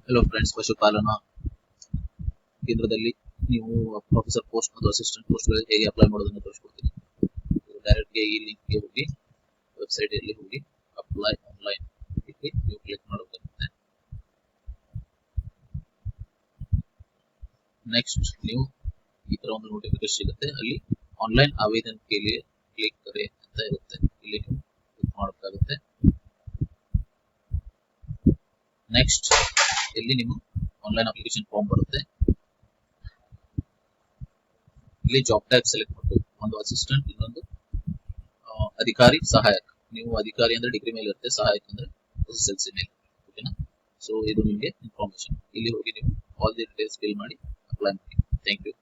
Hello friends, ಪಶುಪಾಲನಾ ಕೇಂದ್ರದಲ್ಲಿ ನೀವು professor post ಮತ್ತು ಅಸಿಸ್ಟೆಂಟ್ ಪೋಸ್ಟ್ಗಳಿಗೆ ಹೇಗೆ ಅಪ್ಲೈ ಮಾಡೋದನ್ನು ತೋರಿಸ್ಕೊಡ್ತೀನಿ. ಡೈರೆಕ್ಟ್ ಈ ಲಿಂಕ್ಗೆ ಹೋಗಿ ವೆಬ್ಸೈಟ್ ಅಲ್ಲಿ ಹೋಗಿ ಅಪ್ಲೈ ಆನ್ಲೈನ್ ನೀವು ಕ್ಲಿಕ್ ಮಾಡಬೇಕಾಗುತ್ತೆ. ನೆಕ್ಸ್ಟ್ ನೀವು ಈ ತರ ಒಂದು ನೋಟಿಫಿಕೇಶನ್ ಸಿಗುತ್ತೆ. ಅಲ್ಲಿ ಆನ್ಲೈನ್ ಆವೇದನ ಕೇಳಿ ಕ್ಲಿಕ್ ಕರೆ ಅಂತ ಇರುತ್ತೆ. ಇಲ್ಲಿ ನೀವು ಕ್ಲಿಕ್ ಮಾಡಬೇಕಾಗುತ್ತೆ. ನೆಕ್ಸ್ಟ್ ಇಲ್ಲಿ ನೀವು ಆನ್ಲೈನ್ ಅಪ್ಲಿಕೇಶನ್ ಫಾರ್ಮ್ ಬರುತ್ತೆ. ಇಲ್ಲಿ ಜಾಬ್ ಟೈಪ್ ಸೆಲೆಕ್ಟ್ ಮಾಡಬೇಕು. ಒಂದು ಅಸಿಸ್ಟೆಂಟ್, ಇನ್ನೊಂದು ಅಧಿಕಾರಿ, ಸಹಾಯಕ. ನೀವು ಅಧಿಕಾರಿ ಅಂದ್ರೆ ಡಿಗ್ರಿ ಮೇಲೆ ಇರುತ್ತೆ, ಸಹಾಯಕ ಅಂದ್ರೆ SSLC ಮೇಲೆ. ಓಕೆನಾ? ಸೊ ಇದು ನಿಮಗೆ ಇನ್ಫಾರ್ಮೇಶನ್. ಇಲ್ಲಿ ಹೋಗಿ ನೀವು ಆಲ್ ದಿ ಡೀಟೇಲ್ಸ್ ಫಿಲ್ ಮಾಡಿ ಅಪ್ಲೈ ಮಾಡಿ. Thank you.